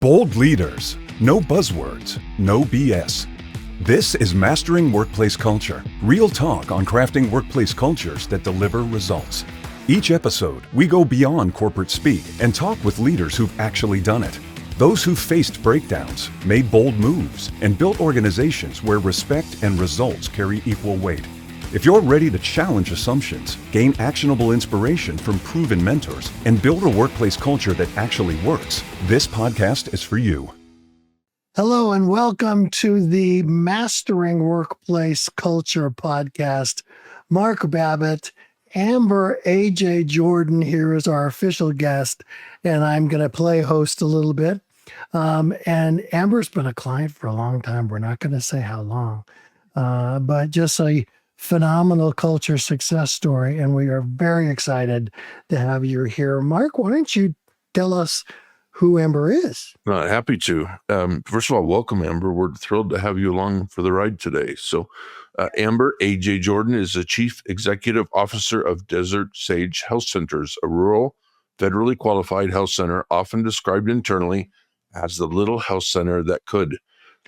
Bold leaders, no buzzwords, no BS. This is Mastering Workplace Culture, real talk on crafting workplace cultures that deliver results. Each episode, we go beyond corporate speak and talk with leaders who've actually done it. Those who've faced breakdowns, made bold moves, and built organizations where respect and results carry equal weight. If you're ready to challenge assumptions, gain actionable inspiration from proven mentors, and build a workplace culture that actually works, this podcast is for you. Hello and welcome to the Mastering Workplace Culture podcast. Mark Babbitt, Amber AJ Jordan here is our official guest, and I'm going to play host a little bit. And Amber's been a client for a long time. We're not going to say how long, but just a phenomenal culture success story. And we are very excited to have you here. Mark, why don't you tell us who Amber is? Happy to. First of all, welcome, Amber. We're thrilled to have you along for the ride today. So Amber AJ Jordan is the Chief Executive Officer of Desert Sage Health Centers, a rural, federally qualified health center often described internally as the little health center that could.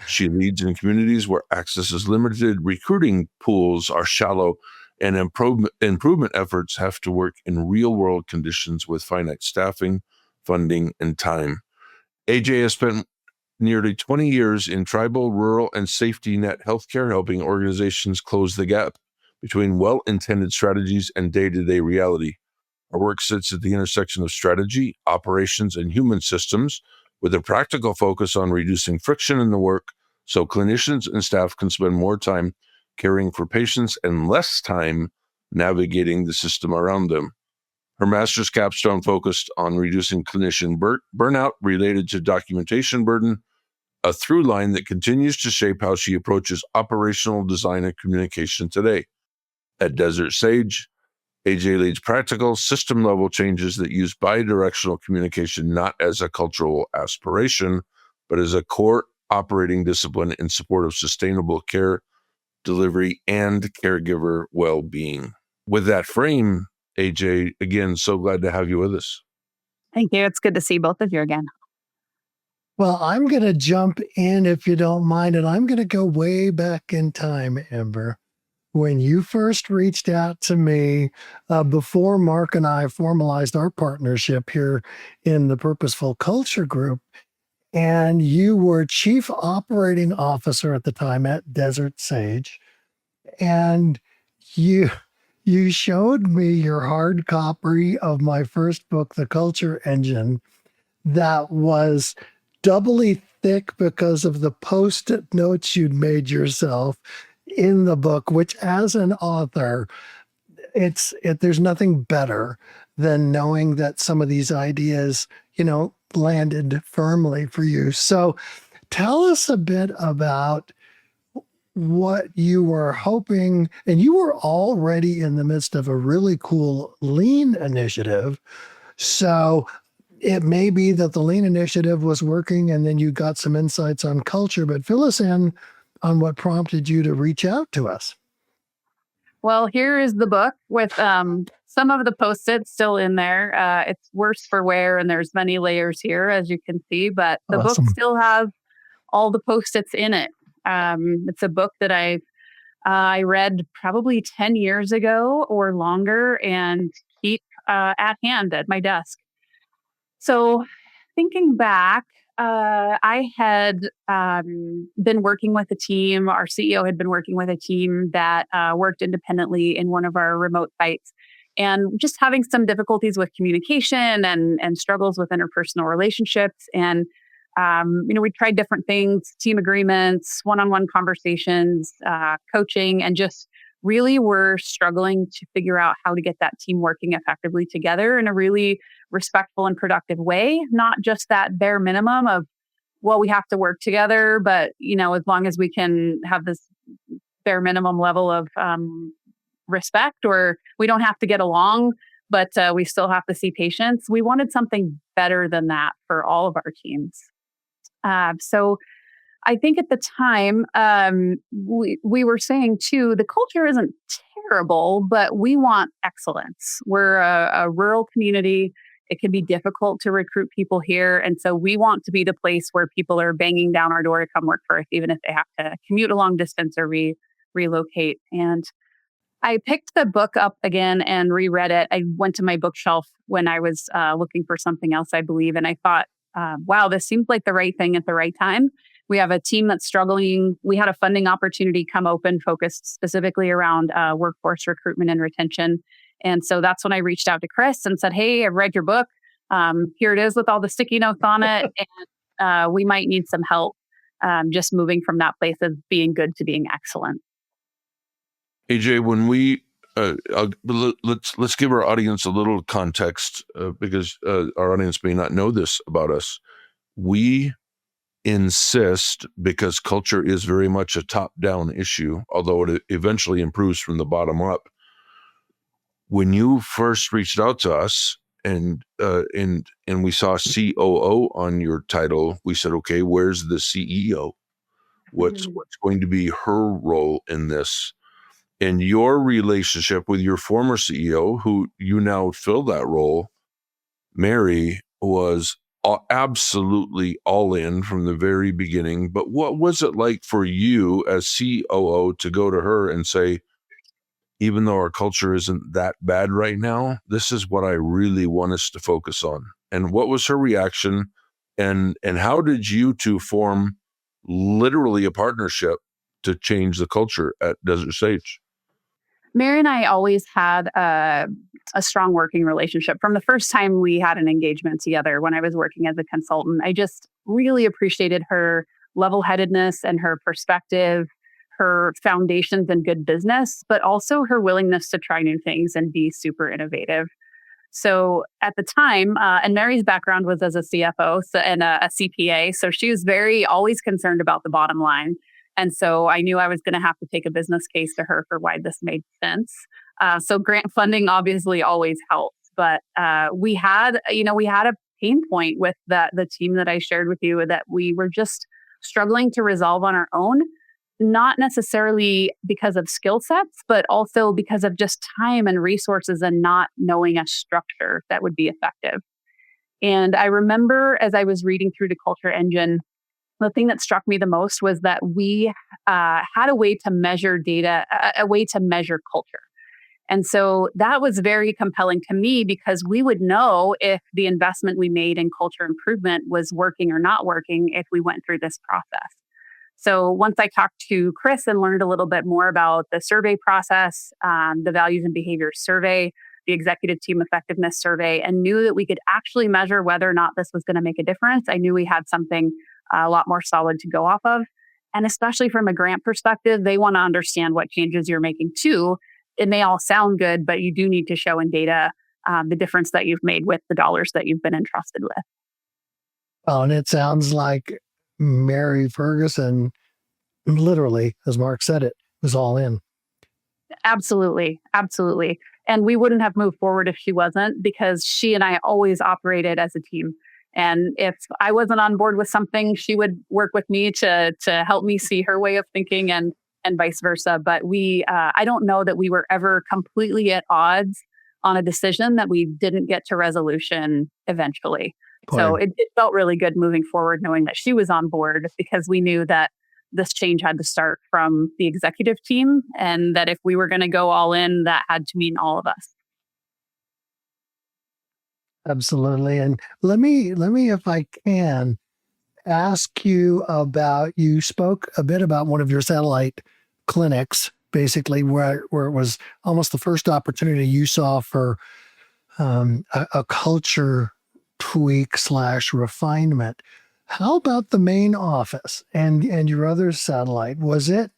She leads in communities where access is limited, recruiting pools are shallow, and improvement efforts have to work in real-world conditions with finite staffing, funding, and time. AJ has spent nearly 20 years in tribal, rural, and safety net healthcare, helping organizations close the gap between well-intended strategies and day-to-day reality. Our work sits at the intersection of strategy, operations, and human systems, with a practical focus on reducing friction in the work so clinicians and staff can spend more time caring for patients and less time navigating the system around them. Her master's capstone focused on reducing clinician burnout related to documentation burden, a through line that continues to shape how she approaches operational design and communication today. At Desert Sage, AJ leads practical, system-level changes that use bidirectional communication not as a cultural aspiration, but as a core operating discipline in support of sustainable care, delivery, and caregiver well-being. With that frame, AJ, again, so glad to have you with us. Thank you. It's good to see both of you again. Well, I'm going to jump in if you don't mind, and I'm going to go way back in time, Amber. When you first reached out to me before Mark and I formalized our partnership here in the Purposeful Culture Group, and you were Chief Operating Officer at the time at Desert Sage, and you showed me your hard copy of my first book, The Culture Engine, that was doubly thick because of the Post-it notes you'd made yourself in the book, which as an author, there's nothing better than knowing that some of these ideas, landed firmly for you. So tell us a bit about what you were hoping, and you were already in the midst of a really cool lean initiative. So it may be that the lean initiative was working and then you got some insights on culture, but fill us in on what prompted you to reach out to us. Well, here is the book with some of the Post-its still in there. It's worse for wear, and there's many layers here, as you can see, but the Awesome. book still has all the Post-its in it. It's a book that I read probably 10 years ago or longer and keep at hand at my desk. So thinking back, I had been working with a team. Our CEO had been working with a team that worked independently in one of our remote sites, and just having some difficulties with communication and struggles with interpersonal relationships. And we tried different things: team agreements, one-on-one conversations, coaching, and just really were struggling to figure out how to get that team working effectively together in a really respectful and productive way, not just that bare minimum of, well, we have to work together, but, as long as we can have this bare minimum level of respect, or we don't have to get along, but we still have to see patients. We wanted something better than that for all of our teams. So I think at the time, we were saying too, the culture isn't terrible, but we want excellence. We're a rural community. It can be difficult to recruit people here. And so we want to be the place where people are banging down our door to come work for us, even if they have to commute a long distance or relocate. And I picked the book up again and reread it. I went to my bookshelf when I was looking for something else, I believe. And I thought, wow, this seems like the right thing at the right time. We have a team that's struggling. We had a funding opportunity come open focused specifically around workforce recruitment and retention. And so that's when I reached out to Chris and said, hey, I've read your book. Here it is with all the sticky notes on it. And we might need some help just moving from that place of being good to being excellent. AJ, when we let's give our audience a little context because our audience may not know this about us. We insist, because culture is very much a top-down issue, although it eventually improves from the bottom up. When you first reached out to us and we saw COO on your title, we said, okay, where's the CEO? What's going to be her role in this? And your relationship with your former CEO, who you now fill that role, Mary, was absolutely all in from the very beginning. But what was it like for you as COO to go to her and say, even though our culture isn't that bad right now, this is what I really want us to focus on? And what was her reaction? And how did you two form literally a partnership to change the culture at Desert Sage? Mary and I always had a strong working relationship. From the first time we had an engagement together when I was working as a consultant, I just really appreciated her level-headedness and her perspective, her foundations in good business, but also her willingness to try new things and be super innovative. So at the time, and Mary's background was as a CFO and a CPA, so she was always concerned about the bottom line. And so I knew I was going to have to take a business case to her for why this made sense. So grant funding obviously always helps, but we had a pain point with the team that I shared with you that we were just struggling to resolve on our own, not necessarily because of skill sets, but also because of just time and resources and not knowing a structure that would be effective. And I remember as I was reading through the Culture Engine, the thing that struck me the most was that we had a way to measure data, a way to measure culture. And so that was very compelling to me because we would know if the investment we made in culture improvement was working or not working if we went through this process. So once I talked to Chris and learned a little bit more about the survey process, the values and behaviors survey, the executive team effectiveness survey, and knew that we could actually measure whether or not this was going to make a difference, I knew we had something a lot more solid to go off of. And especially from a grant perspective, they want to understand what changes you're making too. It may all sound good, but you do need to show in data the difference that you've made with the dollars that you've been entrusted with. Oh, and it sounds like Mary Ferguson, literally, as Mark said it, was all in. Absolutely. Absolutely. And we wouldn't have moved forward if she wasn't, because she and I always operated as a team. And if I wasn't on board with something, she would work with me to help me see her way of thinking and vice versa. But I don't know that we were ever completely at odds on a decision that we didn't get to resolution eventually. Boy. So it felt really good moving forward, knowing that she was on board, because we knew that this change had to start from the executive team, and that if we were going to go all in, that had to mean all of us. Absolutely. And let me, if I can, ask you about, you spoke a bit about one of your satellite clinics, basically, where it was almost the first opportunity you saw for a culture tweak / refinement. How about the main office and your other satellite? Was it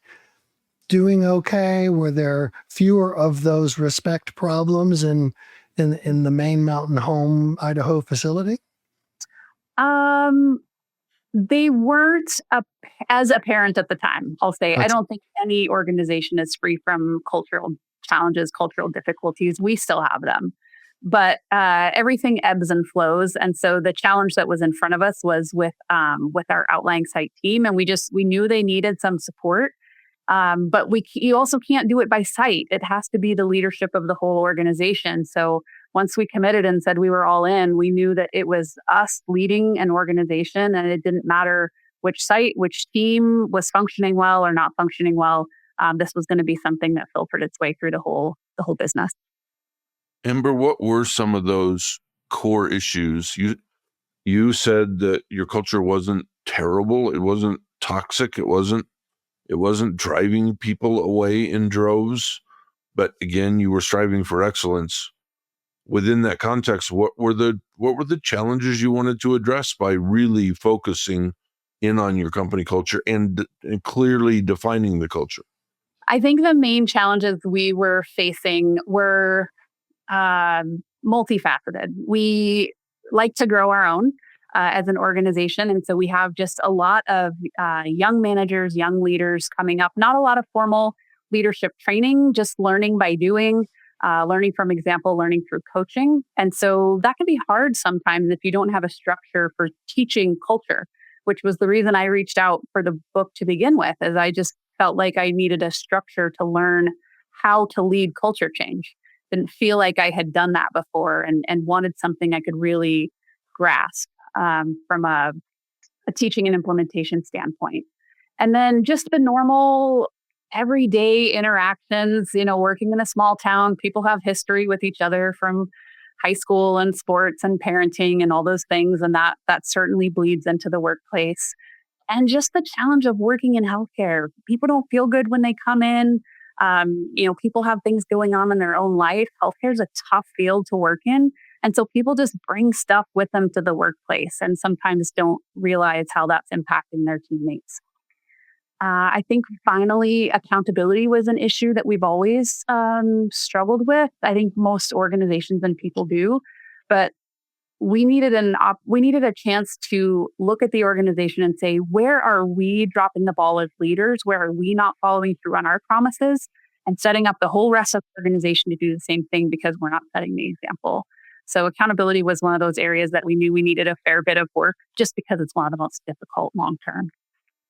doing okay? Were there fewer of those respect problems in the main Mountain Home, Idaho facility? They weren't as apparent at the time, I'll say. I don't think any organization is free from cultural challenges, cultural difficulties. We still have them. But everything ebbs and flows. And so the challenge that was in front of us was with our outlying site team. And we knew they needed some support. But you also can't do it by site. It has to be the leadership of the whole organization. So once we committed and said we were all in, we knew that it was us leading an organization, and it didn't matter which site, which team was functioning well or not functioning well. This was going to be something that filtered its way through the whole business. Amber, what were some of those core issues? You said that your culture wasn't terrible, it wasn't toxic, it wasn't driving people away in droves, but again, you were striving for excellence. Within that context, what were the challenges you wanted to address by really focusing in on your company culture and clearly defining the culture? I think the main challenges we were facing were multifaceted. We like to grow our own as an organization. And so we have just a lot of young managers, young leaders coming up, not a lot of formal leadership training, just learning by doing, learning from example, learning through coaching. And so that can be hard sometimes if you don't have a structure for teaching culture, which was the reason I reached out for the book to begin with, as I just felt like I needed a structure to learn how to lead culture change. Didn't feel like I had done that before, and wanted something I could really grasp from a teaching and implementation standpoint. And then just the normal everyday interactions, working in a small town, people have history with each other from high school and sports and parenting and all those things. And that certainly bleeds into the workplace. And just the challenge of working in healthcare. People don't feel good when they come in. People have things going on in their own life. Healthcare is a tough field to work in. And so people just bring stuff with them to the workplace and sometimes don't realize how that's impacting their teammates. I think finally, accountability was an issue that we've always struggled with. I think most organizations and people do, but we needed a chance to look at the organization and say, where are we dropping the ball as leaders? Where are we not following through on our promises and setting up the whole rest of the organization to do the same thing because we're not setting the example? So accountability was one of those areas that we knew we needed a fair bit of work just because it's one of the most difficult long term.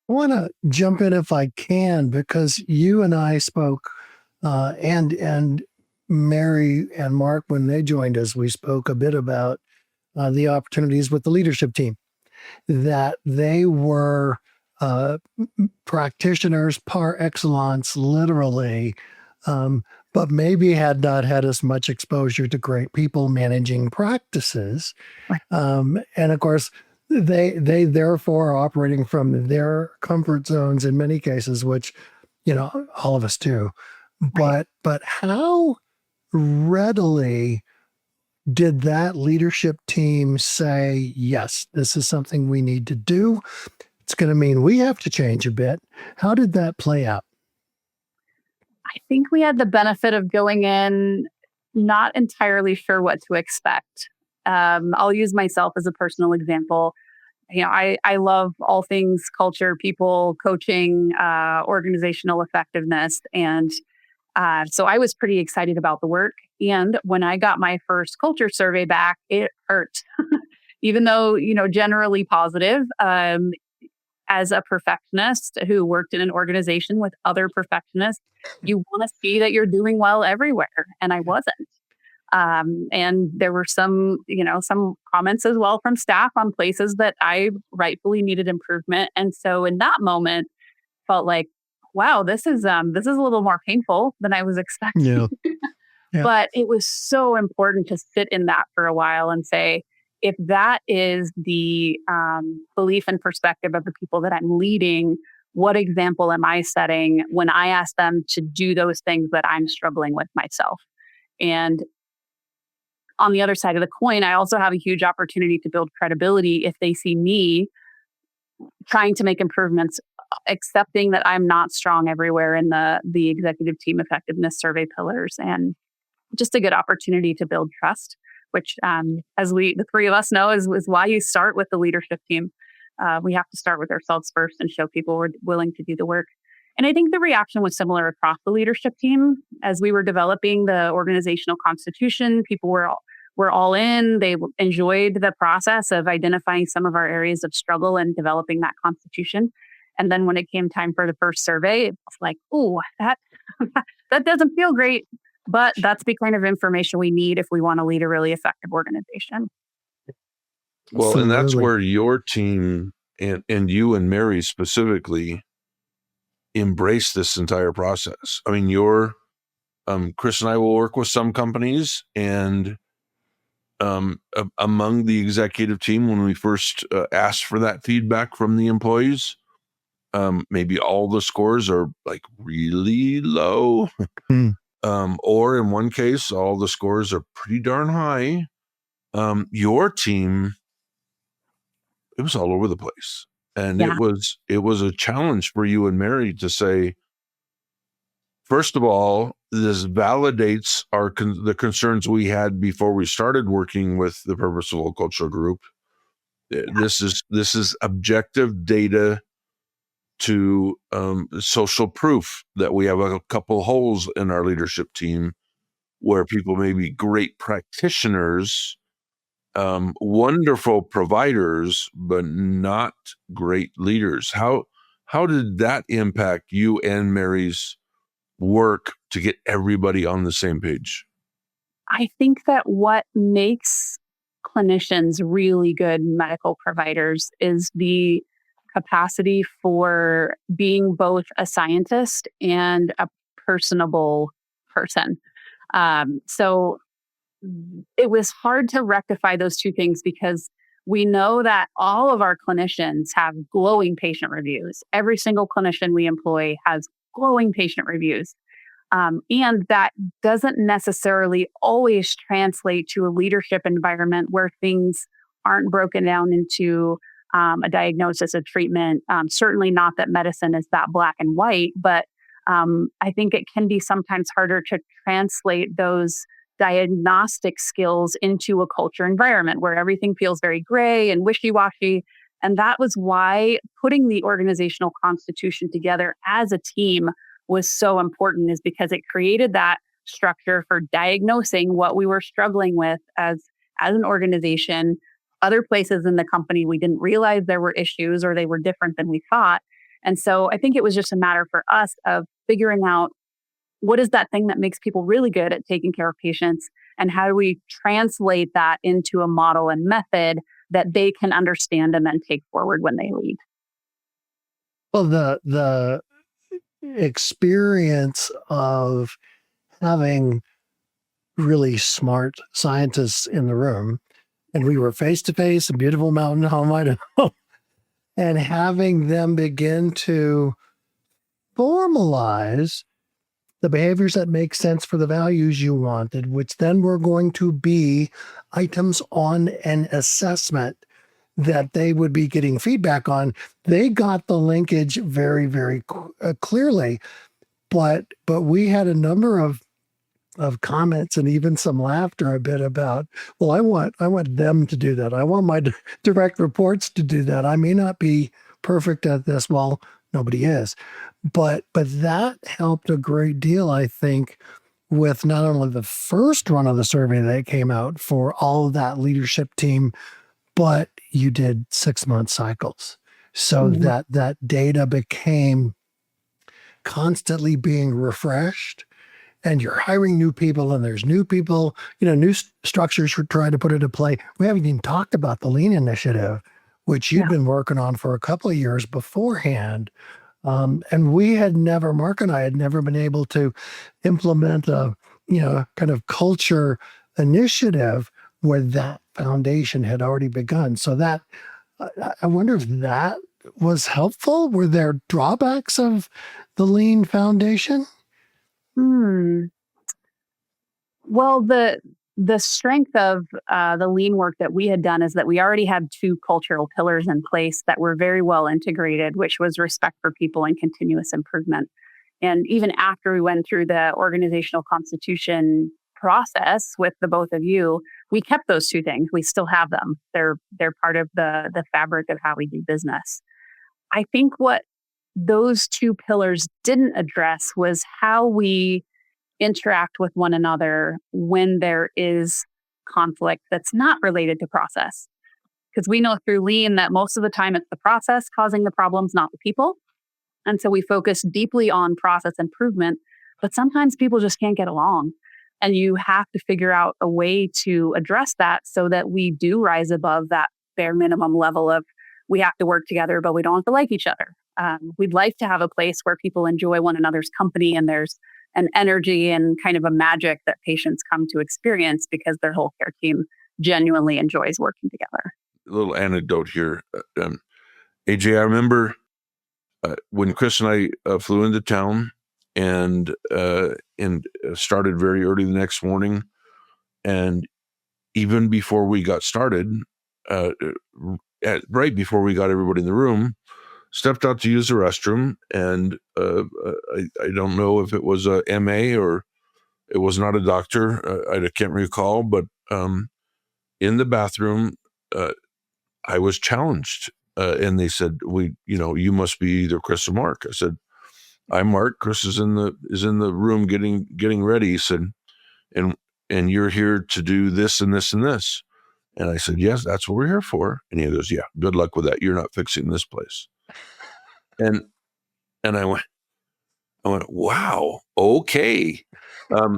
I want to jump in if I can, because you and I spoke, and Mary and Mark, when they joined us, we spoke a bit about the opportunities with the leadership team, that they were practitioners par excellence, literally, but maybe had not had as much exposure to great people managing practices. Right. And of course, they therefore are operating from their comfort zones in many cases, which, all of us do. Right. But how readily did that leadership team say, yes, this is something we need to do? It's going to mean we have to change a bit. How did that play out? I think we had the benefit of going in not entirely sure what to expect. I'll use myself as a personal example. I love all things culture, people, coaching, organizational effectiveness. And so I was pretty excited about the work. And when I got my first culture survey back, it hurt. Even though, generally positive, as a perfectionist who worked in an organization with other perfectionists, you want to see that you're doing well everywhere. And I wasn't. And there were some comments as well from staff on places that I rightfully needed improvement. And so in that moment, felt like, wow, this is a little more painful than I was expecting. Yeah. Yeah. But it was so important to sit in that for a while and say, if that is the belief and perspective of the people that I'm leading, what example am I setting when I ask them to do those things that I'm struggling with myself? And on the other side of the coin, I also have a huge opportunity to build credibility if they see me trying to make improvements, accepting that I'm not strong everywhere in the executive team effectiveness survey pillars, and just a good opportunity to build trust, which, as the three of us know, is why you start with the leadership team. We have to start with ourselves first and show people we're willing to do the work. And I think the reaction was similar across the leadership team. As we were developing the organizational constitution, people were all in. They enjoyed the process of identifying some of our areas of struggle and developing that constitution. And then when it came time for the first survey, it was like, oh, that doesn't feel great. But that's the kind of information we need if we want to lead a really effective organization. Well, and that's Absolutely. where your team and you and Mary specifically embrace this entire process. I mean, Chris and I will work with some companies, and among the executive team, when we first asked for that feedback from the employees, maybe all the scores are like really low, or in one case, all the scores are pretty darn high. Your team, it was all over the place, and Yeah. it was a challenge for you and Mary to say, first of all, this validates the concerns we had before we started working with the Purposeful Cultural Group. This is objective data to social proof that we have a couple holes in our leadership team where people may be great practitioners, wonderful providers, but not great leaders. How did that impact you and Mary's work to get everybody on the same page? I think that what makes clinicians really good medical providers is the capacity for being both a scientist and a personable person. So it was hard to rectify those two things because we know that all of our clinicians have glowing patient reviews. Every single clinician we employ has glowing patient reviews. And that doesn't necessarily always translate to a leadership environment where things aren't broken down into a diagnosis, a treatment. Certainly not that medicine is that black and white, but I think it can be sometimes harder to translate those diagnostic skills into a culture environment where everything feels very gray and wishy-washy. And that was why putting the organizational constitution together as a team was so important, is because it created that structure for diagnosing what we were struggling with as an organization. Other places in the company, we didn't realize there were issues or they were different than we thought. And so I think it was just a matter for us of figuring out what is that thing that makes people really good at taking care of patients, and how do we translate that into a model and method that they can understand and then take forward when they lead. Well, the experience of having really smart scientists in the room, and we were face to face, a beautiful mountain home, Idaho, and having them begin to formalize the behaviors that make sense for the values you wanted, which then were going to be items on an assessment that they would be getting feedback on. They got the linkage very, very clearly, but we had a number of comments and even some laughter a bit about, well, I want them to do that. I want my direct reports to do that. I may not be perfect at this. Well, nobody is, but that helped a great deal, I think, with not only the first run of the survey that came out for all of that leadership team, but you did 6-month cycles so that data became constantly being refreshed, and you're hiring new people, and there's new people, new structures you're trying to put into play. We haven't even talked about the Lean Initiative, which you'd been working on for a couple of years beforehand. And Mark and I had never been able to implement a, kind of culture initiative where that foundation had already begun. So that, I wonder if that was helpful. Were there drawbacks of the Lean Foundation? Well, the strength of the lean work that we had done is that we already had 2 cultural pillars in place that were very well integrated, which was respect for people and continuous improvement. And even after we went through the organizational constitution process with the both of you, we kept those 2 things. We still have them. They're part of the fabric of how we do business. I think what those 2 pillars didn't address was how we interact with one another when there is conflict that's not related to process. Because we know through Lean that most of the time it's the process causing the problems, not the people. And so we focus deeply on process improvement, but sometimes people just can't get along. And you have to figure out a way to address that so that we do rise above that bare minimum level of we have to work together, but we don't have to like each other. We'd like to have a place where people enjoy one another's company and there's an energy and kind of a magic that patients come to experience because their whole care team genuinely enjoys working together. A little anecdote here. AJ, I remember when Chris and I flew into town and started very early the next morning. And even before we got started, right before we got everybody in the room, stepped out to use the restroom. And I don't know if it was a MA or it was not a doctor. I can't recall, but in the bathroom, I was challenged. And they said, you must be either Chris or Mark. I said, I'm Mark. Chris is in the room getting ready. He said, and you're here to do this and this and this. And I said, yes, that's what we're here for. And he goes, yeah, good luck with that. You're not fixing this place. And I went, wow, okay.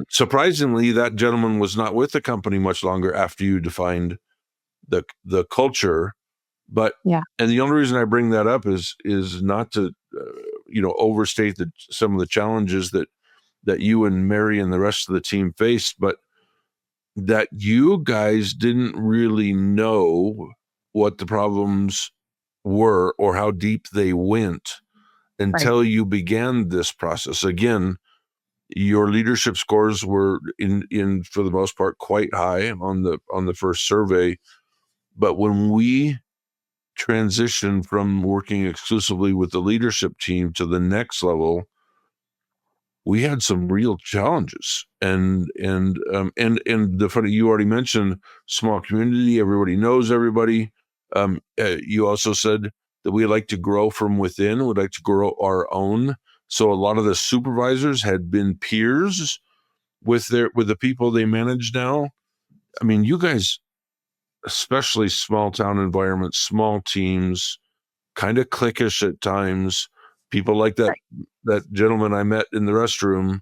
Surprisingly, that gentleman was not with the company much longer after you defined the culture. But yeah. And the only reason I bring that up is not to overstate some of the challenges that you and Mary and the rest of the team faced, but that you guys didn't really know what the problems were or how deep they went until you began this process. Again, your leadership scores were in for the most part quite high on the first survey, but when we transitioned from working exclusively with the leadership team to the next level, we had some real challenges. And the funny, you already mentioned small community, everybody knows everybody. You also said that we like to grow from within, we'd like to grow our own. So a lot of the supervisors had been peers with the people they manage now. I mean, you guys, especially small town environments, small teams, kind of cliquish at times, people like that gentleman I met in the restroom,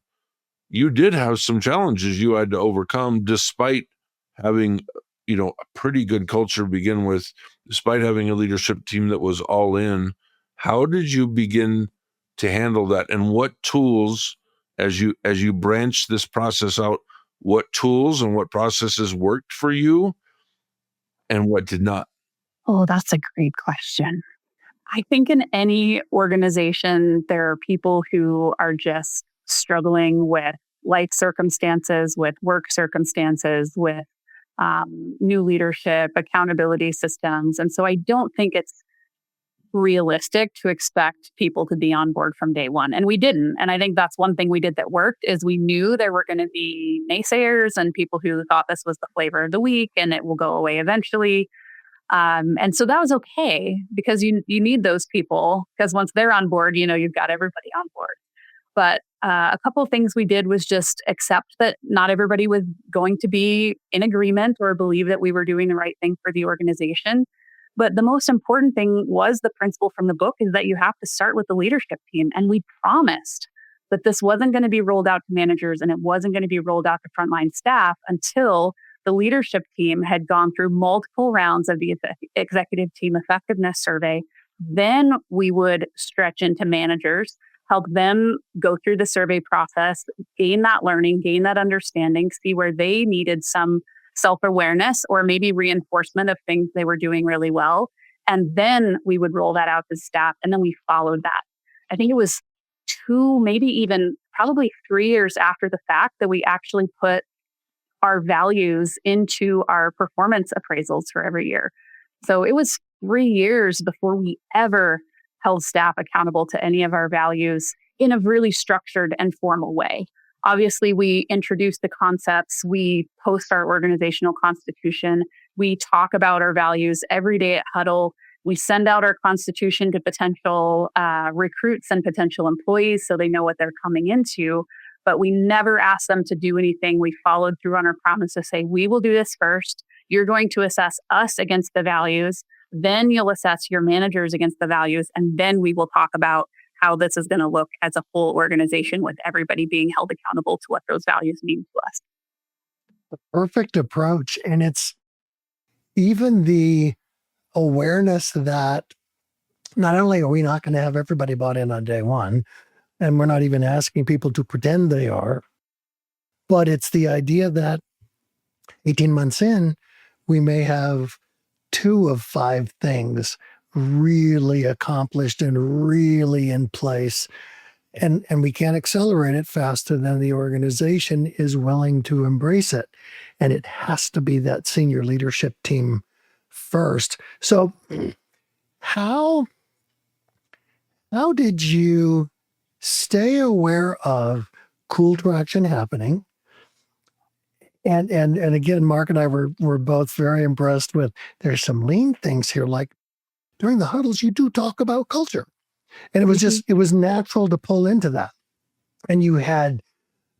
you did have some challenges you had to overcome despite having, a pretty good culture to begin with, despite having a leadership team that was all in. How did you begin to handle that? And what tools, as you branched this process out, what tools and what processes worked for you and what did not? Oh, that's a great question. I think in any organization, there are people who are just struggling with life circumstances, with work circumstances, with new leadership, accountability systems. And so I don't think it's realistic to expect people to be on board from day one. And we didn't. And I think that's one thing we did that worked is we knew there were going to be naysayers and people who thought this was the flavor of the week and it will go away eventually. And so that was okay because you need those people because once they're on board, you've got everybody on board. But a couple of things we did was just accept that not everybody was going to be in agreement or believe that we were doing the right thing for the organization. But the most important thing was the principle from the book is that you have to start with the leadership team. And we promised that this wasn't going to be rolled out to managers and it wasn't going to be rolled out to frontline staff until the leadership team had gone through multiple rounds of the executive team effectiveness survey. Then we would stretch into managers, help them go through the survey process, gain that learning, gain that understanding, see where they needed some self-awareness or maybe reinforcement of things they were doing really well. And then we would roll that out to staff. And then we followed that. I think it was 2, maybe even probably 3 years after the fact that we actually put our values into our performance appraisals for every year. So it was 3 years before we ever held staff accountable to any of our values in a really structured and formal way. Obviously, we introduce the concepts, we post our organizational constitution, we talk about our values every day at Huddle, we send out our constitution to potential recruits and potential employees so they know what they're coming into, but we never ask them to do anything. We followed through on our promise to say, we will do this first. You're going to assess us against the values, then you'll assess your managers against the values, and then we will talk about how this is going to look as a full organization with everybody being held accountable to what those values mean to us. perfect approach. And it's even the awareness that not only are we not going to have everybody bought in on day one, and we're not even asking people to pretend they are, but it's the idea that 18 months in, we may have 2 of 5 things really accomplished and really in place. And we can't accelerate it faster than the organization is willing to embrace it. And it has to be that senior leadership team first. So how did you stay aware of cool traction happening? And again, Mark and I were both very impressed with there's some lean things here. Like during the huddles, you do talk about culture. And it was just, it was natural to pull into that. And you had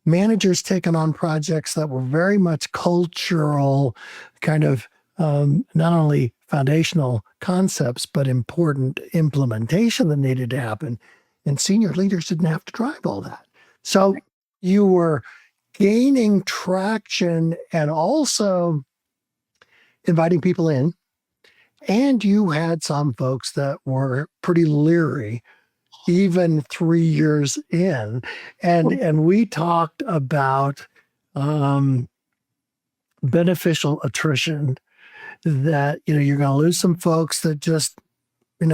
managers taking on projects that were very much cultural, kind of not only foundational concepts, but important implementation that needed to happen. And senior leaders didn't have to drive all that. So you were gaining traction and also inviting people in. And you had some folks that were pretty leery, even 3 years in. And we talked about beneficial attrition, that, you're going to lose some folks that just, I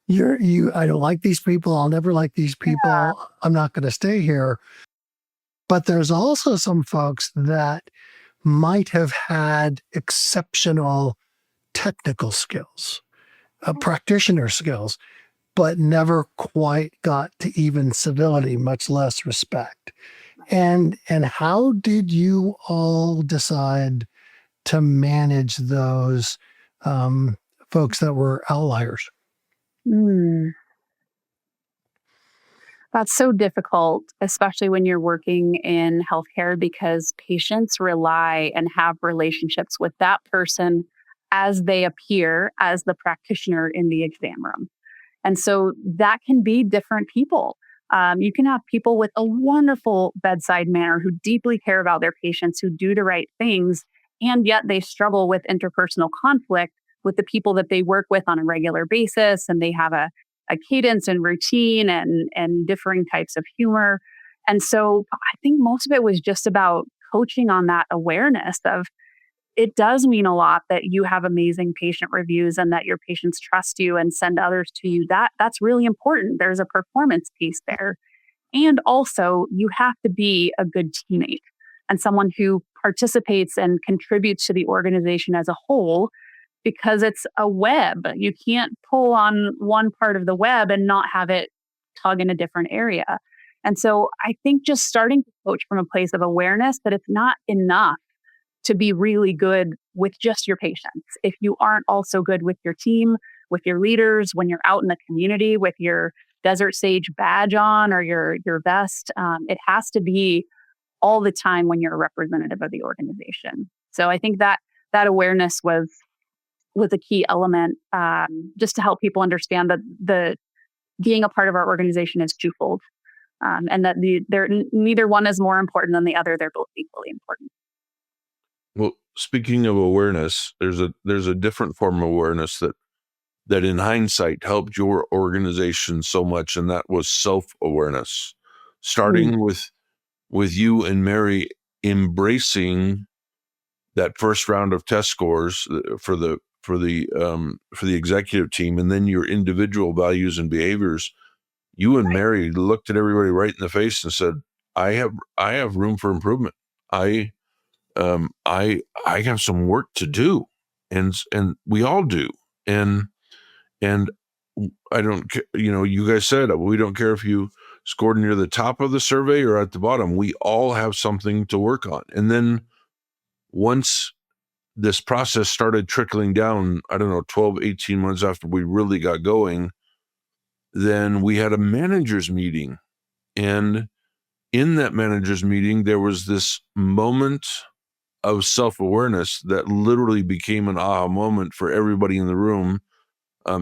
don't like these people. I'll never like these people. Yeah. I'm not going to stay here. But there's also some folks that might have had exceptional technical skills, practitioner skills, but never quite got to even civility, much less respect. And how did you all decide to manage those folks that were outliers? That's so difficult, especially when you're working in healthcare, because patients rely and have relationships with that person as they appear as the practitioner in the exam room. And so that can be different people. You can have people with a wonderful bedside manner who deeply care about their patients, who do the right things, and yet they struggle with interpersonal conflict with the people that they work with on a regular basis. And they have a cadence and routine and differing types of humor. And so I think most of it was just about coaching on that awareness of, it does mean a lot that you have amazing patient reviews and that your patients trust you and send others to you. That's really important. There's a performance piece there. And also, you have to be a good teammate and someone who participates and contributes to the organization as a whole, because it's a web. You can't pull on one part of the web and not have it tug in a different area. And so I think just starting to coach from a place of awareness that it's not enough to be really good with just your patients. If you aren't also good with your team, with your leaders, when you're out in the community with your Desert Sage badge on or your vest, it has to be all the time when you're a representative of the organization. So I think that awareness was a key element, just to help people understand that the being a part of our organization is twofold, and that neither one is more important than the other. They're both equally important. Well, speaking of awareness, there's a different form of awareness that in hindsight helped your organization so much, and that was self-awareness. Starting with you and Mary embracing that first round of test scores for the executive team, and then your individual values and behaviors. You and Mary looked at everybody right in the face and said, I have room for improvement. I have some work to do, and we all do. And I don't, you guys said, we don't care if you scored near the top of the survey or at the bottom. We all have something to work on. And then once this process started trickling down, 12, 18 months after we really got going, then we had a managers meeting. And in that managers meeting, there was this moment of self-awareness that literally became an aha moment for everybody in the room,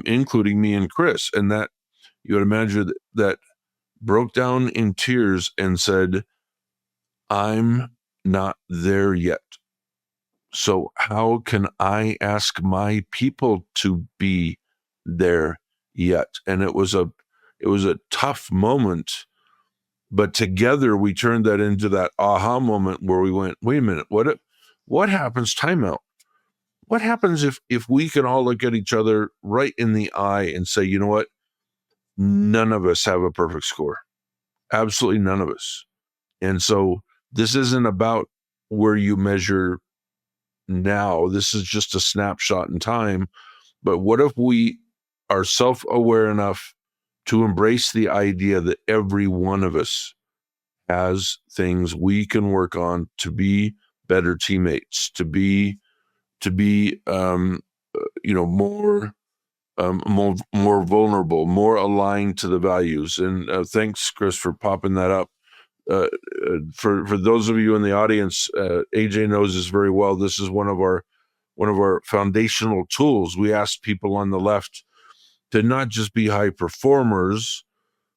including me and Chris. And that you would imagine that broke down in tears and said, I'm not there yet. So how can I ask my people to be there yet? And it was a tough moment, but together we turned that into that aha moment where we went, wait a minute, what happens? Timeout. What happens if we can all look at each other right in the eye and say, you know what? None of us have a perfect score. Absolutely none of us. And so this isn't about where you measure now. This is just a snapshot in time. But what if we are self-aware enough to embrace the idea that every one of us has things we can work on to be better teammates, to be more vulnerable, more aligned to the values. And thanks, Chris, for popping that up. For those of you in the audience, AJ knows this very well. This is one of our foundational tools. We ask people on the left to not just be high performers,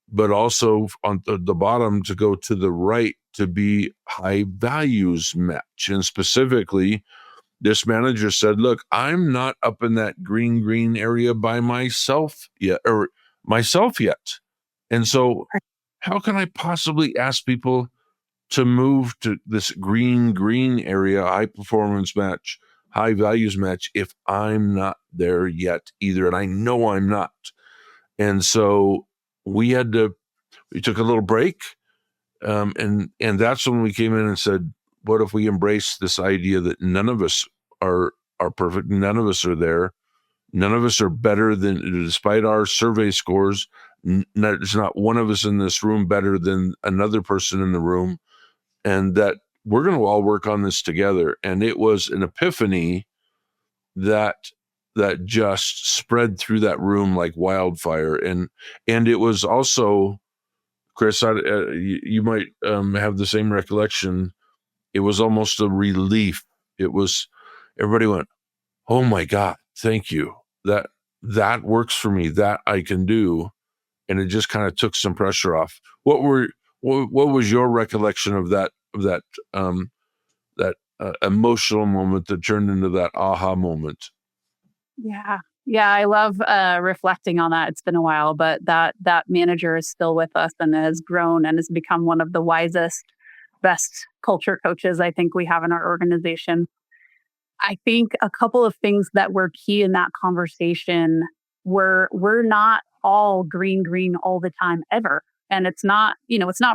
but also on the bottom to go to the right to be high values match. And specifically, this manager said, look, I'm not up in that green area by myself yet. And so how can I possibly ask people to move to this green area, high performance match, high values match, if I'm not there yet either? And I know I'm not. And so we took a little break. And that's when we came in and said, what if we embrace this idea that none of us are perfect? None of us are there. None of us are better than, despite our survey scores, there's not one of us in this room better than another person in the room. And that we're going to all work on this together. And it was an epiphany that just spread through that room like wildfire. And it was also, Chris, you might have the same recollection. It was almost a relief. It was, everybody went, oh my God, thank you. That works for me. That I can do. And it just kind of took some pressure off. What was your recollection of that emotional moment that turned into that aha moment? Yeah, I love reflecting on that. It's been a while, but that manager is still with us and has grown and has become one of the wisest, best culture coaches I think we have in our organization. I think a couple of things that were key in that conversation were we're not all green all the time ever. And it's not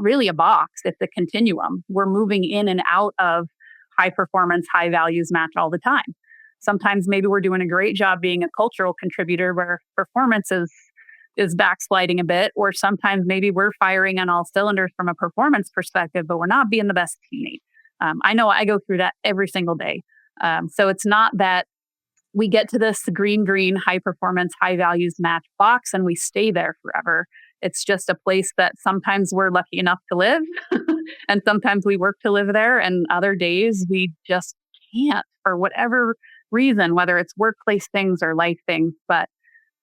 really a box, it's a continuum. We're moving in and out of high performance, high values match all the time. Sometimes maybe we're doing a great job being a cultural contributor where performance is backsliding a bit, or sometimes maybe we're firing on all cylinders from a performance perspective, but we're not being the best teammate. I know I go through that every single day. So it's not that we get to this green, high performance, high values match box and we stay there forever. It's just a place that sometimes we're lucky enough to live and sometimes we work to live there, and other days we just can't for whatever reason, whether it's workplace things or life things. But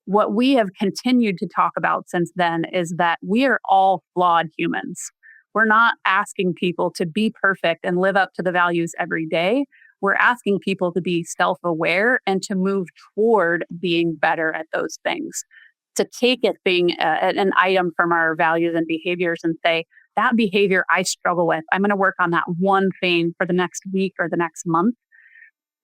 what we have continued to talk about since then is that we are all flawed humans. We're not asking people to be perfect and live up to the values every day. We're asking people to be self-aware and to move toward being better at those things, to take it being an item from our values and behaviors and say, that behavior I struggle with, I'm going to work on that one thing for the next week or the next month.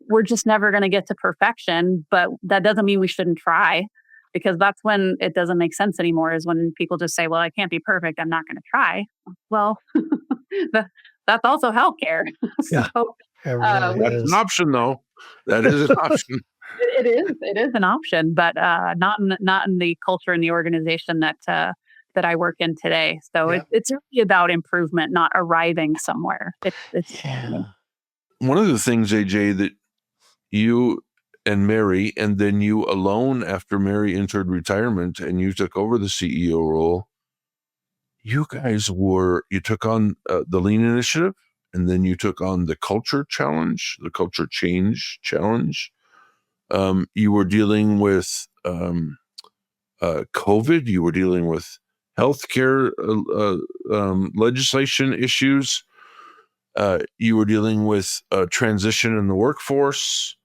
We're just never going to get to perfection, but that doesn't mean we shouldn't try, because that's when it doesn't make sense anymore, is when people just say, well, I can't be perfect, I'm not going to try. Well, that's also healthcare. Yeah. So, That's an option, though. That is an option. It is an option, but not in the culture and the organization that I work in today. So it's really about improvement, not arriving somewhere. One of the things, AJ, that you and Mary, and then you alone after Mary entered retirement and you took over the CEO role, you took on the Lean Initiative, and then you took on the culture challenge, the culture change challenge. You were dealing with COVID. You were dealing with healthcare legislation issues. You were dealing with a transition in the workforce.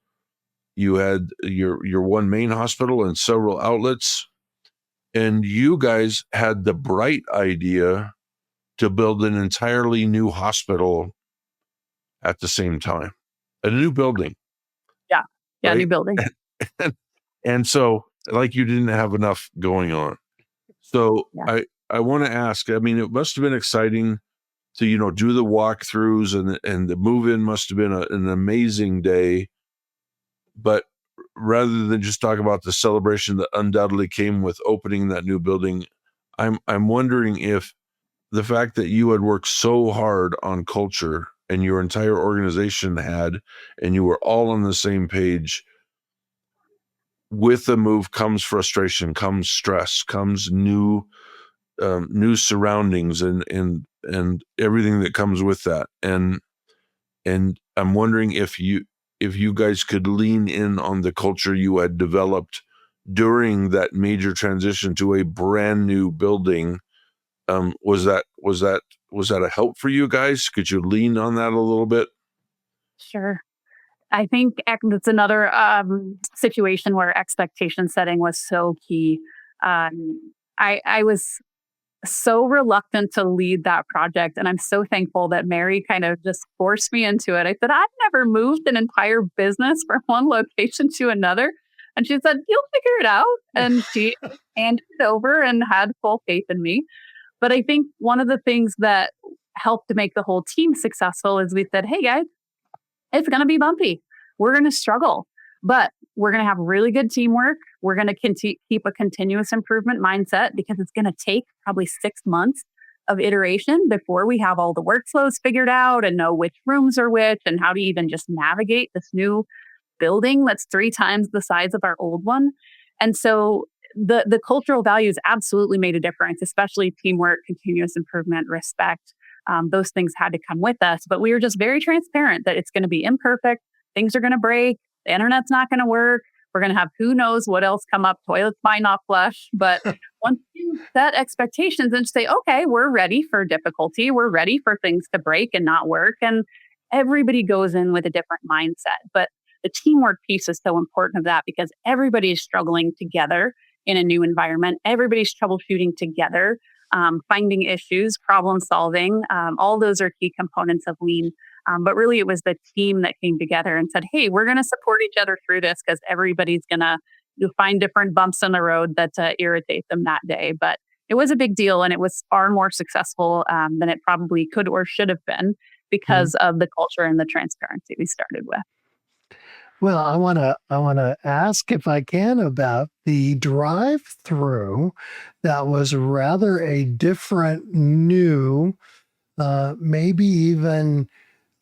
You had your one main hospital and several outlets. And you guys had the bright idea to build an entirely new hospital at the same time, a new building. Yeah. Yeah. Right? New building. And so, like, you didn't have enough going on. So Yeah. I want to ask, I mean, it must have been exciting to, do the walkthroughs, and the move-in must have been an amazing day. But rather than just talk about the celebration that undoubtedly came with opening that new building, I'm wondering if the fact that you had worked so hard on culture and your entire organization had, and you were all on the same page, with the move comes frustration, comes stress, comes new surroundings, and everything that comes with that. And I'm wondering if you guys could lean in on the culture you had developed during that major transition to a brand new building. Was that a help for you guys? Could you lean on that a little bit? Sure. I think it's another situation where expectation setting was so key. I was so reluctant to lead that project, and I'm so thankful that Mary kind of just forced me into it. I said, I've never moved an entire business from one location to another. And she said, you'll figure it out. And she handed it over and had full faith in me. But I think one of the things that helped to make the whole team successful is we said, hey guys, it's going to be bumpy. We're going to struggle, but we're going to have really good teamwork. We're going to keep a continuous improvement mindset, because it's going to take probably 6 months of iteration before we have all the workflows figured out and know which rooms are which and how to even just navigate this new building that's 3 times the size of our old one. And so the cultural values absolutely made a difference, especially teamwork, continuous improvement, respect. Those things had to come with us, but we were just very transparent that it's going to be imperfect. Things are going to break. The internet's not going to work. We're going to have who knows what else come up. Toilets might not flush. But once you set expectations and say, okay, we're ready for difficulty. We're ready for things to break and not work. And everybody goes in with a different mindset. But the teamwork piece is so important of that, because everybody is struggling together in a new environment. Everybody's troubleshooting together, finding issues, problem solving. All those are key components of Lean. But really, it was the team that came together and said, hey, we're going to support each other through this, because everybody's going to find different bumps in the road that irritate them that day. But it was a big deal, and it was far more successful than it probably could or should have been, because of the culture and the transparency we started with. Well, I wanna ask, if I can, about the drive-through that was rather a different, new, maybe even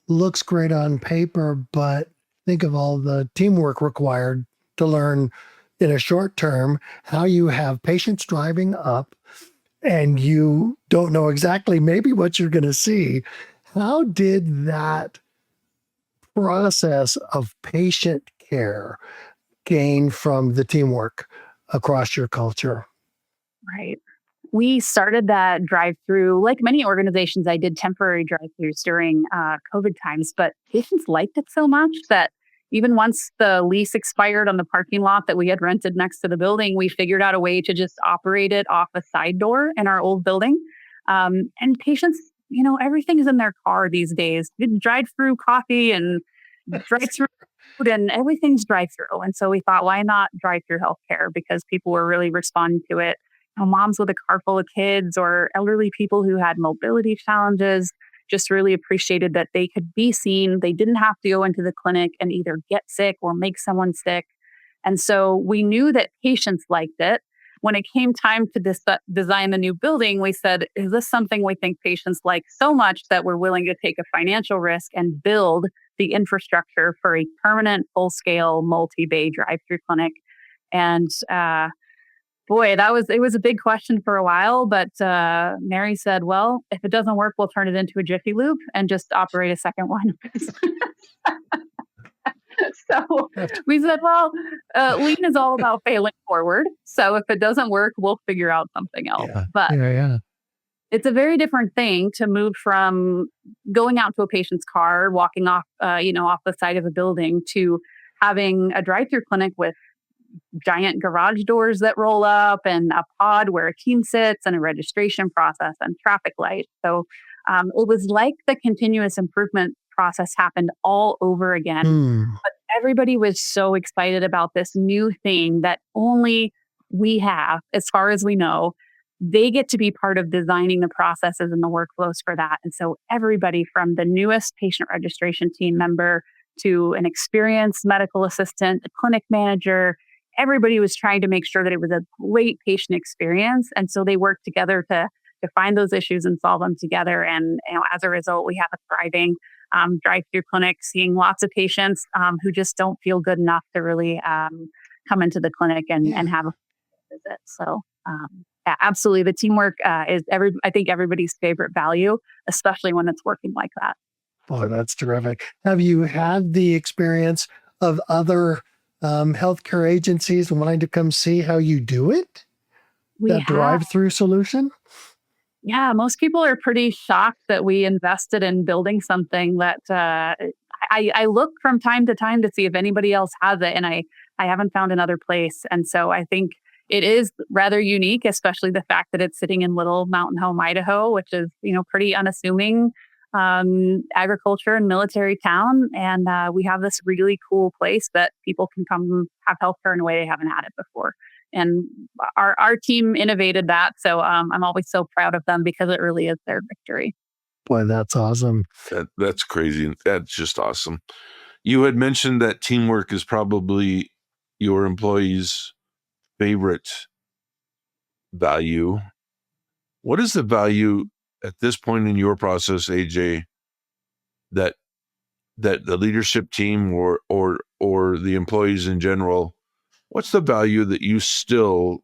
looks great on paper, but think of all the teamwork required to learn in a short term how you have patients driving up and you don't know exactly maybe what you're going to see. How did that process of patient care gain from the teamwork across your culture? Right. We started that drive-through, like many organizations. I did temporary drive-throughs during COVID times, but patients liked it so much that even once the lease expired on the parking lot that we had rented next to the building, we figured out a way to just operate it off a side door in our old building. And patients, everything is in their car these days. Drive-through coffee and drive-through food, and everything's drive-through. And so we thought, why not drive-through healthcare? Because people were really responding to it. Moms with a car full of kids, or elderly people who had mobility challenges, just really appreciated that they could be seen. They didn't have to go into the clinic and either get sick or make someone sick. And so we knew that patients liked it. When it came time to design the new building, we said, is this something we think patients like so much that we're willing to take a financial risk and build the infrastructure for a permanent, full-scale, multi-bay drive-through clinic? And boy, it was a big question for a while, but Mary said, well, if it doesn't work, we'll turn it into a Jiffy Lube and just operate a second one. So we said, well, Lean is all about failing forward. So if it doesn't work, we'll figure out something else. Yeah. But Yeah. it's a very different thing to move from going out to a patient's car, walking off, off the side of a building, to having a drive-through clinic with giant garage doors that roll up and a pod where a team sits and a registration process and traffic lights. So it was like the continuous improvement process happened all over again. But everybody was so excited about this new thing that only we have, as far as we know. They get to be part of designing the processes and the workflows for that. And so everybody from the newest patient registration team member to an experienced medical assistant, a clinic manager, everybody was trying to make sure that it was a great patient experience. And so they worked together to find those issues and solve them together. And as a result, we have a thriving drive-through clinic, seeing lots of patients who just don't feel good enough to really come into the clinic and have a visit. So yeah, absolutely. The teamwork is I think everybody's favorite value, especially when it's working like that. Boy, that's terrific. Have you had the experience of other healthcare agencies wanting to come see how you do it? That drive-through solution? Yeah, most people are pretty shocked that we invested in building something that I look from time to time to see if anybody else has it, and I haven't found another place. And so I think it is rather unique, especially the fact that it's sitting in Little Mountain Home, Idaho, which is, pretty unassuming agriculture and military town. And we have this really cool place that people can come have healthcare in a way they haven't had it before. And our team innovated that. So I'm always so proud of them because it really is their victory. Boy, that's awesome. That's crazy. That's just awesome. You had mentioned that teamwork is probably your employees' favorite value. What is the value at this point in your process, AJ, that the leadership team or the employees in general, what's the value that you still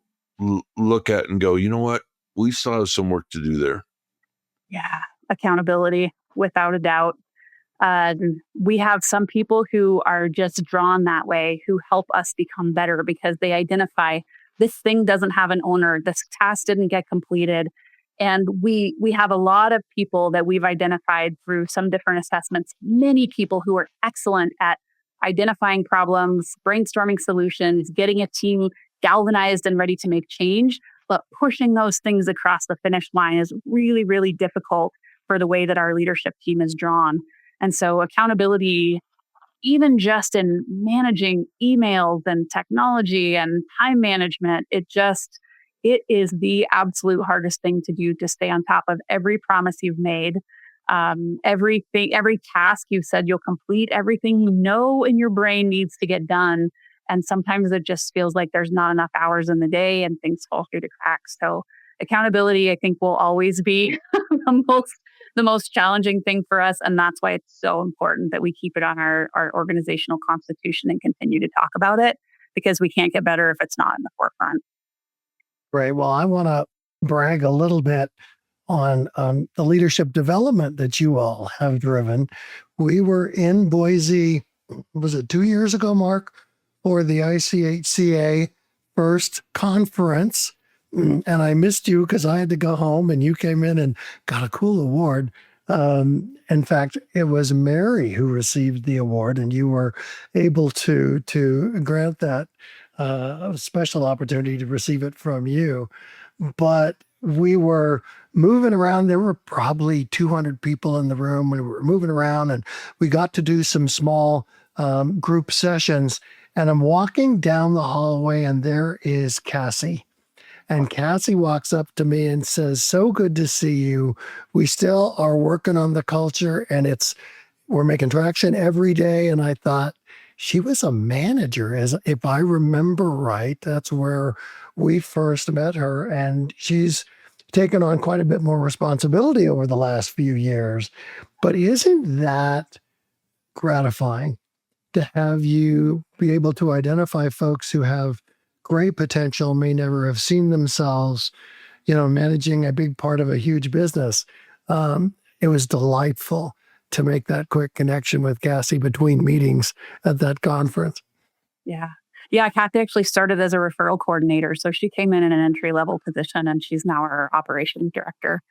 look at and go, you know what, we still have some work to do there? Yeah, accountability, without a doubt. We have some people who are just drawn that way, who help us become better because they identify this thing doesn't have an owner, this task didn't get completed. And we have a lot of people that we've identified through some different assessments, many people who are excellent at identifying problems, brainstorming solutions, getting a team galvanized and ready to make change. But pushing those things across the finish line is really, really difficult for the way that our leadership team is drawn. And so accountability, even just in managing emails and technology and time management, it is the absolute hardest thing to do, to stay on top of every promise you've made, every task you said you'll complete, everything in your brain needs to get done. And sometimes it just feels like there's not enough hours in the day and things fall through the cracks. So accountability, I think, will always be the most challenging thing for us. And that's why it's so important that we keep it on our organizational constitution and continue to talk about it, because we can't get better if it's not in the forefront. Right. Well, I want to brag a little bit on the leadership development that you all have driven. We were in Boise, was it 2 years ago, Mark, for the ICHCA first conference. And I missed you because I had to go home and you came in and got a cool award. In fact, it was Mary who received the award, and you were able to grant that a special opportunity to receive it from you. But we were moving around. There were probably 200 people in the room. We were moving around and we got to do some small group sessions. And I'm walking down the hallway and there is Cassie. And Cassie walks up to me and says, "So good to see you. We still are working on the culture and we're making traction every day." And I thought, she was a manager, if I remember right. That's where we first met her. And she's taken on quite a bit more responsibility over the last few years. But isn't that gratifying to have you be able to identify folks who have great potential, may never have seen themselves, managing a big part of a huge business? It was delightful to make that quick connection with Cassie between meetings at that conference. Yeah. Yeah, Kathy actually started as a referral coordinator. So she came in an entry-level position and she's now our operations director.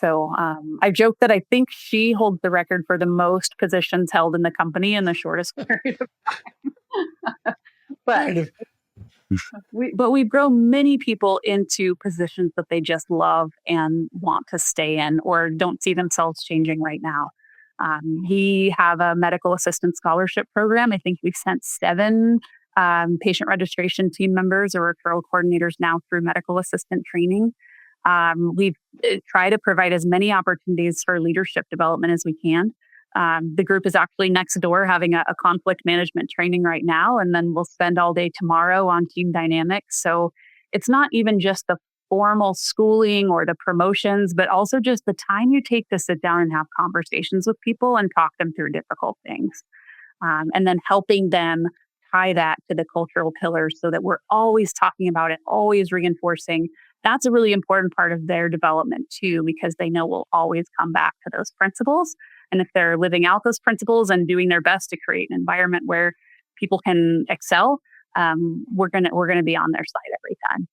So I joke that I think she holds the record for the most positions held in the company in the shortest period of time. But Kind of. we've grown many people into positions that they just love and want to stay in or don't see themselves changing right now. We have a medical assistant scholarship program. I think we've sent 7 patient registration team members or referral coordinators now through medical assistant training. We've tried to provide as many opportunities for leadership development as we can. The group is actually next door having a conflict management training right now, and then we'll spend all day tomorrow on team dynamics. So it's not even just the formal schooling or the promotions, but also just the time you take to sit down and have conversations with people and talk them through difficult things. And then helping them tie that to the cultural pillars so that we're always talking about it, always reinforcing. That's a really important part of their development too, because they know we'll always come back to those principles. And if they're living out those principles and doing their best to create an environment where people can excel, we're gonna be on their side every time.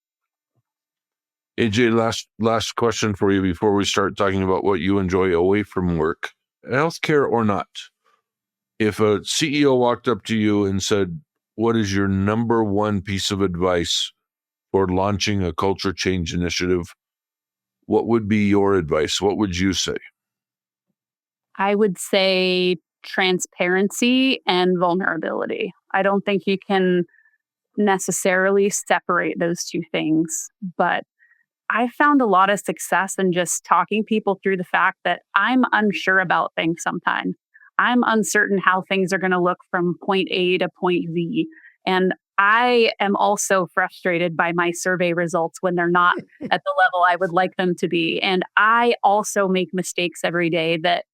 AJ, last question for you before we start talking about what you enjoy away from work, healthcare or not. If a CEO walked up to you and said, "What is your number one piece of advice for launching a culture change initiative?" what would be your advice? What would you say? I would say transparency and vulnerability. I don't think you can necessarily separate those two things, but I found a lot of success in just talking people through the fact that I'm unsure about things sometimes. I'm uncertain how things are going to look from point A to point Z. And I am also frustrated by my survey results when they're not at the level I would like them to be. And I also make mistakes every day that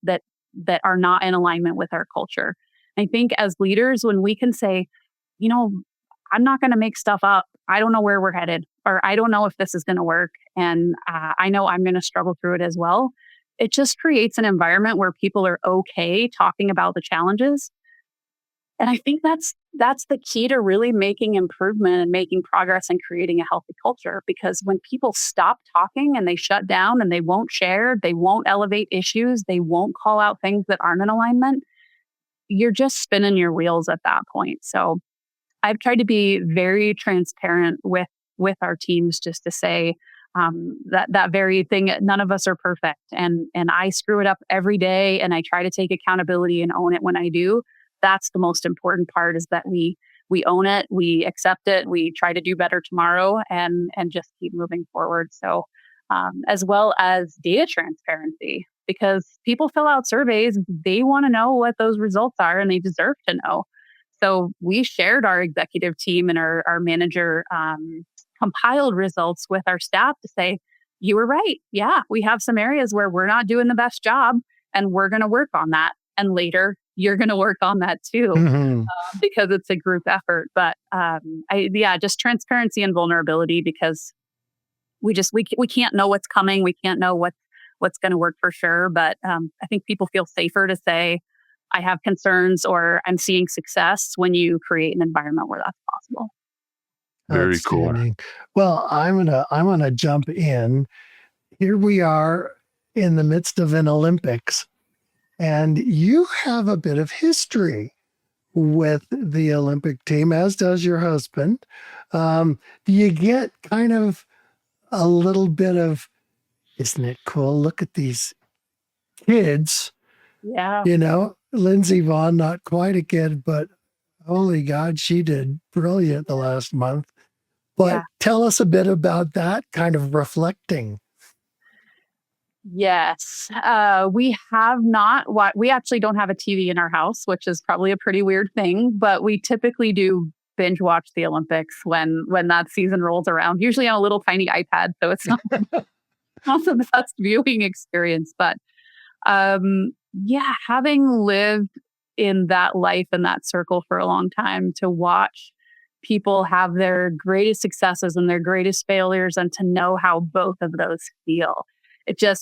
are not in alignment with our culture. I think as leaders, when we can say, you know, I'm not going to make stuff up. I don't know where we're headed, or I don't know if this is going to work. And I know I'm going to struggle through it as well. It just creates an environment where people are okay talking about the challenges. And I think that's the key to really making improvement and making progress and creating a healthy culture. Because when people stop talking and they shut down and they won't share, they won't elevate issues, they won't call out things that aren't in alignment, you're just spinning your wheels at that point. So I've tried to be very transparent with our teams, just to say that very thing. None of us are perfect, and I screw it up every day, and I try to take accountability and own it when I do. That's the most important part: is that we own it, we accept it, we try to do better tomorrow, and just keep moving forward. So, as well as data transparency, because people fill out surveys, they want to know what those results are, and they deserve to know. So we shared our executive team and our manager compiled results with our staff to say, you were right. Yeah, we have some areas where we're not doing the best job, and we're going to work on that. And later, you're going to work on that too, because it's a group effort. But just transparency and vulnerability, because we can't know what's coming. We can't know what's going to work for sure. But I think people feel safer to say, I have concerns or I'm seeing success when you create an environment where that's possible. Very cool. Well, I'm gonna jump in. Here we are in the midst of an Olympics, and you have a bit of history with the Olympic team, as does your husband. Do you get kind of a little bit of, isn't it cool? Look at these kids. Yeah. Lindsey Vonn, not quite a kid, but holy God, she did brilliant the last month. But tell us a bit about that kind of reflecting. Yes. We have not. We actually don't have a TV in our house, which is probably a pretty weird thing, but we typically do binge watch the Olympics when that season rolls around, usually on a little tiny iPad. So it's not the best viewing experience, but having lived in that life and that circle for a long time, to watch people have their greatest successes and their greatest failures, and to know how both of those feel.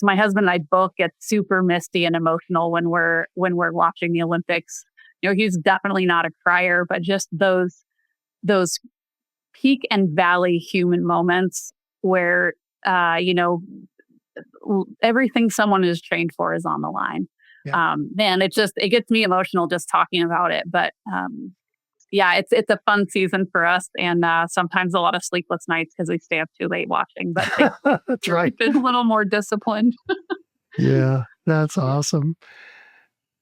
My husband and I both get super misty and emotional when we're watching the Olympics. He's definitely not a crier, but just those peak and valley human moments where, everything someone is trained for is on the line. Yeah. Man, it gets me emotional just talking about it. But yeah, it's a fun season for us, and sometimes a lot of sleepless nights because we stay up too late watching. But That's right. been a little more disciplined. Yeah, that's awesome.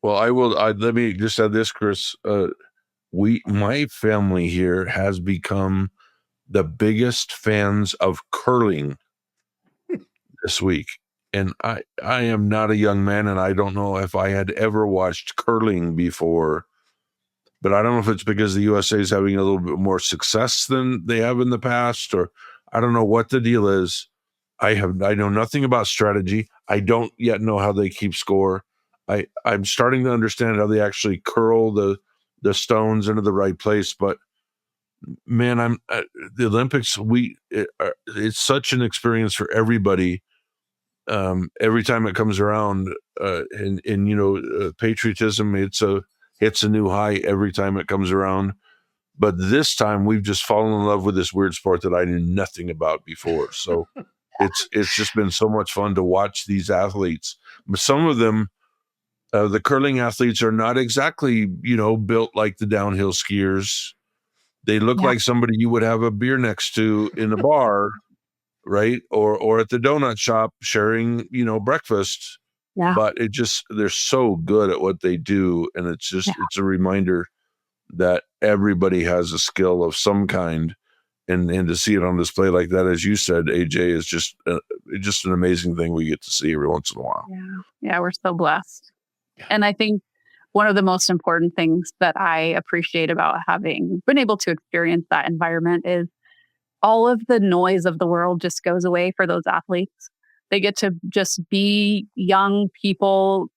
Well, let me just add this, Chris. My family here has become the biggest fans of curling this week. And I am not a young man, and I don't know if I had ever watched curling before, but I don't know if it's because the USA is having a little bit more success than they have in the past, or I don't know what the deal is. I know nothing about strategy. I don't yet know how they keep score. I'm starting to understand how they actually curl the stones into the right place, but man, the Olympics. It's such an experience for everybody. Every time it comes around, and patriotism, hits a new high every time it comes around. But this time, we've just fallen in love with this weird sport that I knew nothing about before. So it's just been so much fun to watch these athletes. Some of them, the curling athletes, are not exactly built like the downhill skiers. They look like somebody you would have a beer next to in a bar, right? Or at the donut shop sharing, breakfast. Yeah. But they're so good at what they do. And it's a reminder that everybody has a skill of some kind. And to see it on display like that, as you said, AJ, is just an amazing thing we get to see every once in a while. Yeah, we're so blessed. Yeah. And I think one of the most important things that I appreciate about having been able to experience that environment is all of the noise of the world just goes away for those athletes. They get to just be young people,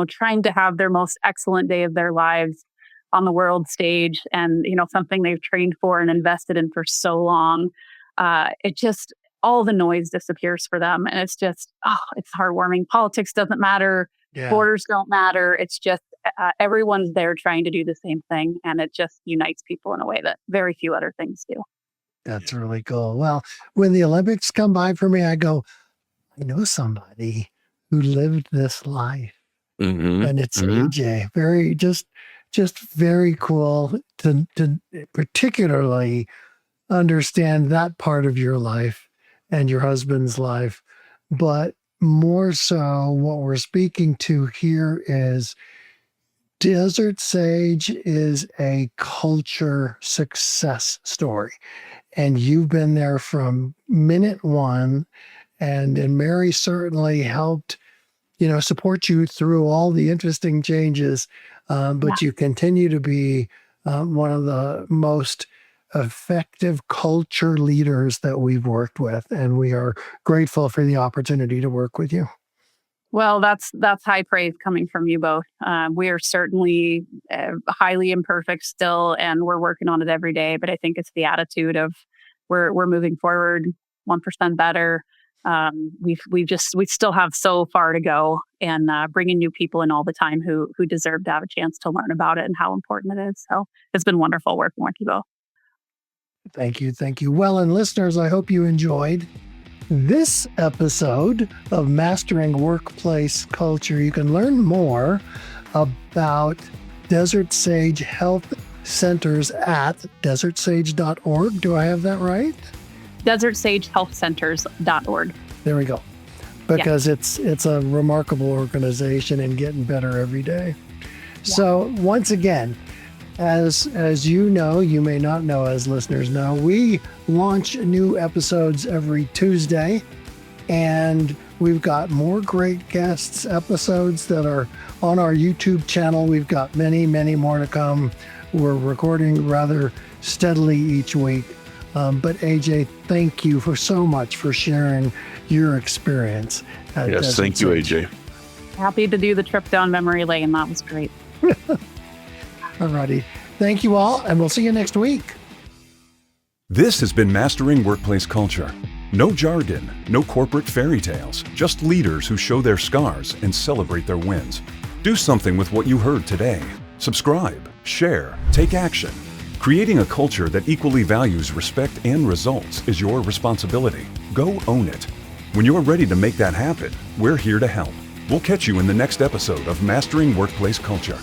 trying to have their most excellent day of their lives on the world stage, and, something they've trained for and invested in for so long. All the noise disappears for them. And it's just, it's heartwarming. Politics doesn't matter. Yeah. Borders don't matter. It's just everyone's there trying to do the same thing. And it just unites people in a way that very few other things do. That's really cool. Well, when the Olympics come by for me, I go, I know somebody who lived this life. Mm-hmm. And it's AJ. Very, just very cool to particularly understand that part of your life and your husband's life. But more so, what we're speaking to here is Desert Sage is a culture success story. And you've been there from minute one. And Mary certainly helped, support you through all the interesting changes. But you continue to be one of the most effective culture leaders that we've worked with. And we are grateful for the opportunity to work with you. Well, that's high praise coming from you both. We are certainly highly imperfect still, and we're working on it every day. But I think it's the attitude of we're moving forward 1% better. We still have so far to go, and bringing new people in all the time who deserve to have a chance to learn about it and how important it is. So it's been wonderful working with you both. Thank you. Well, and listeners, I hope you enjoyed this episode of Mastering Workplace Culture. You can learn more about Desert Sage Health Centers at desertsage.org. Do I have that right? desertsagehealthcenters.org. There we go. Because it's a remarkable organization and getting better every day. Yeah. So once again, as you know, you may not know, as listeners know, we launch new episodes every Tuesday, and we've got more great guests episodes that are on our YouTube channel. We've got many, many more to come. We're recording rather steadily each week. But AJ, thank you so much for sharing your experience. Yes, thank you, AJ. Happy to do the trip down memory lane. That was great. Alrighty. Thank you all, and we'll see you next week. This has been Mastering Workplace Culture. No jargon, no corporate fairy tales, just leaders who show their scars and celebrate their wins. Do something with what you heard today. Subscribe, share, take action. Creating a culture that equally values respect and results is your responsibility. Go own it. When you're ready to make that happen, we're here to help. We'll catch you in the next episode of Mastering Workplace Culture.